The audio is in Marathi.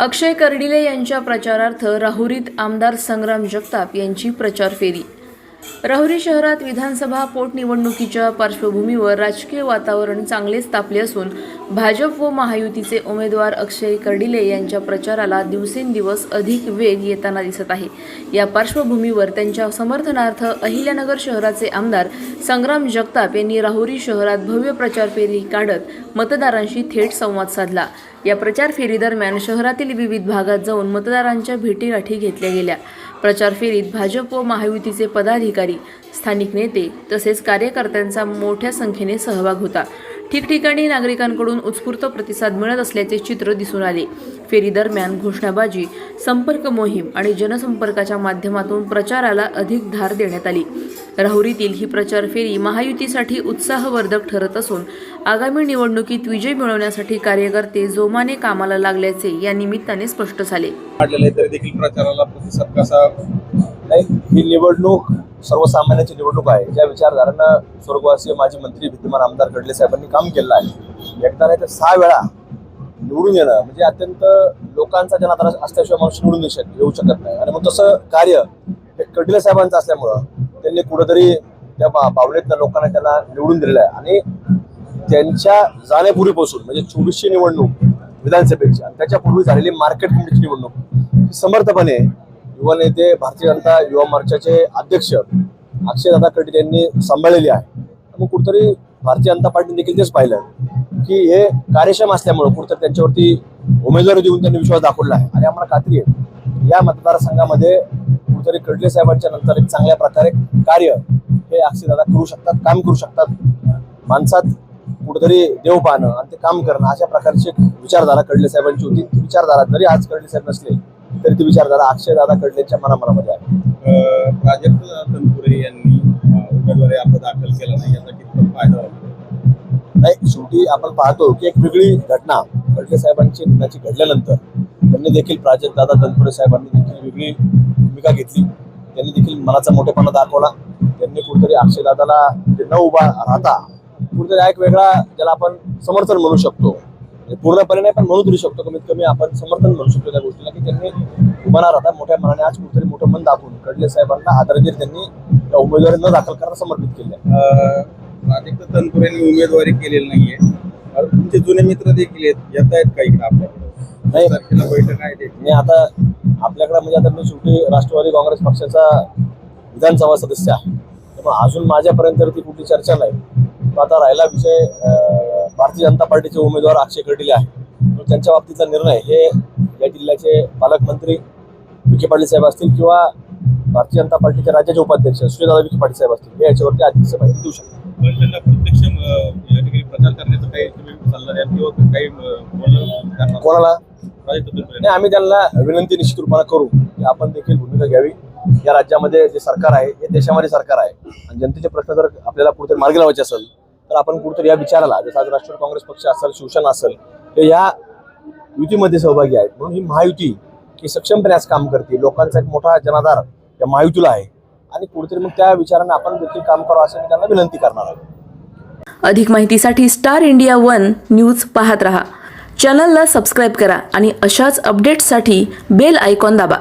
अक्षय कर्डिले यांच्या प्रचारार्थ राहुरीत आमदार संग्राम जगताप यांची प्रचार फेरी। राहुरी शहरात विधानसभा पोटनिवडणुकीच्या पार्श्वभूमीवर राजकीय वातावरण चांगलेच तापले असून भाजप व महायुतीचे उमेदवार अक्षय कर्डिले यांच्या प्रचाराला दिवसेंदिवस अधिक वेग येताना दिसत आहे। या पार्श्वभूमीवर त्यांच्या समर्थनार्थ अहिल्यानगर शहराचे आमदार संग्राम जगताप यांनी राहुरी शहरात भव्य प्रचार फेरी काढत मतदारांशी थेट संवाद साधला। या प्रचार फेरीदरम्यान शहरातील विविध भागात जाऊन मतदारांच्या भेटीगाठी घेतल्या गेल्या। प्रचार फेरीत भाजप व महायुतीचे पदाधिकारी, स्थानिक नेते तसेच कार्यकर्त्यांचा मोठ्या संख्येने सहभाग होता। ठिकठिकाणी नागरिकांकडून उत्स्फूर्त प्रतिसाद मिळत असल्याचे चित्र दिसून आले। फेरी दरम्यान घोषणाबाजी, संपर्क मोहीम आणि जनसंपर्काच्या माध्यमातून प्रचाराला अधिक धार देण्यात आली। राहुरीतील ही प्रचार फेरी महायुतीसाठी उत्साहवर्धक ठरत असून आगामी निवडणुकीत विजय मिळवण्यासाठी कार्यकर्ते जोमाने कामाला लागल्याचे या निमित्ताने स्पष्ट झाले। देखील प्रचाराला प्रतिसाद कसा नाही, ही निवडणूक सर्वसामान्यांची निवडणूक आहे। ज्या विचारधारांना स्वर्गवासी माजी मंत्री विद्यमान आमदार कर्डिले साहेबांनी काम केलं आहे, एकदा नाही तर 6 वेळा निवडून येणं म्हणजे अत्यंत लोकांचा जनाधार असल्याशिवाय माणूस निवडून येऊ शकत नाही। आणि मग तसं कार्य हे कर्डिले साहेबांचं असल्यामुळं त्यांनी कुठेतरी त्या भावनेतल्या लोकांना त्यांना निवडून दिलेलं आहे। आणि त्यांच्या जाण्यापूर्वीपासून म्हणजे 24ची निवडणूक विधानसभेची आणि त्याच्यापूर्वी झालेली मार्केट कमिटीची निवडणूक समर्थपणे युवा नेते, भारतीय जनता युवा मोर्चाचे अध्यक्ष अक्षयदादा कर्डिले यांनी सांभाळलेली आहे। मग कुठेतरी भारतीय जनता पार्टीने देखील तेच पाहिलं की हे कार्यक्षम असल्यामुळे कुठेतरी त्यांच्यावरती उमेदवारी देऊन त्यांनी विश्वास दाखवला आहे। आणि आम्हाला खात्री आहे या मतदारसंघामध्ये कुठेतरी कर्डिले साहेबांच्या नंतर एक चांगल्या प्रकारे कार्य हे अक्षयदादा करू शकतात, काम करू शकतात। माणसात कुठेतरी देव पाहणं आणि ते काम करणं अशा प्रकारची विचारधारा कर्डिले साहेबांची होती। ती विचारधारा जरी आज कर्डिले साहेब नसले तरी ती विचारधारा अक्षयदादा कर्डिलेंच्या मनामध्ये आहे। प्राजक्त तनपुरे यांनी उमेदवारी अर्ज दाखल केला नाही, याचा कितपत फायदा होतो? नाही, शेवटी आपण पाहतो की एक वेगळी घटना कर्डिले साहेबांची निधनाची घडल्यानंतर त्यांनी देखील प्राजक्तदादा तनपुरे साहेबांनी देखील वेगळी भूमिका घेतली। त्यांनी देखील मनाचा मोठेपणा दाखवला। त्यांनी कुठेतरी अक्षयदादाला न उभा राहता कुठेतरी एक वेगळा ज्याला आपण समर्थन म्हणू शकतो, पूर्णपणे नाही पण म्हणू तरी शकतो, कमीत कमी आपण समर्थन म्हणू शकतो त्या गोष्टीला की त्यांनी उभा न राहता मोठ्या मनाने आज कुठेतरी मोठं मन दाखवून कर्डिले साहेबांना आदरांजली त्यांनी त्या उमेदवारी न दाखल करता समर्पित केली आहे। प्राजक्त तनपुरेंनी उमेदवारी केलेली नाहीये, तुमचे जुने मित्र देखील येत आहेत का इकडे आपल्याकडे? नाही, बैठक आहे मी आता आपल्याकडे म्हणजे आता मी शेवटी राष्ट्रवादी काँग्रेस पक्षाचा विधानसभा सदस्य आहे, त्यामुळे अजून माझ्यापर्यंत ती कुठली चर्चा नाही। आता राहिला विषय भारतीय जनता पार्टीचे उमेदवार अक्षय कर्डिले आहे, त्यांच्या बाबतीतला निर्णय हे या जिल्ह्याचे पालकमंत्री विखे पाटील साहेब असतील किंवा भारतीय जनता पार्टीचे राज्याचे उपाध्यक्ष सुजयदादा विखे पाटील साहेब असतील, हे याच्यावरती अधिक माहिती देऊ शकतात। पण त्यांना प्रत्यक्ष या ठिकाणी प्रचार करण्याचं काही तुम्ही सल्ला द्याल किंवा काही बोलणं कोणाला? प्राजक्त तनपुरे नाही, आम्ही त्यांना विनंती निश्चित रूपाने करू की आपण देखील भूमिका घ्यावी। या राज्यामध्ये जे सरकार आहे हे देशामध्ये सरकार आहे आणि जनतेचे प्रश्न जर आपल्याला कुठेतरी मार्गी लावायचे असेल तर आपण कुठेतरी या विचाराला, जसं आज राष्ट्रवादी काँग्रेस पक्ष असेल, शिवसेना असेल, हे या युतीमध्ये सहभागी आहेत। म्हणून ही महायुती ही सक्षमपणे आज काम करते। लोकांचा एक मोठा जनाधार या महायुतीला आहे आणि कुठेतरी मग त्या विचारांना आपण देखील काम करावं असं मी त्यांना विनंती करणार आहे। अधिक माहितीसाठी स्टार इंडिया 1 न्यूज पाहत रहा। चॅनलला सबस्क्राईब करा आणि अशाच अपडेट्ससाठी बेल आयकॉन दाबा।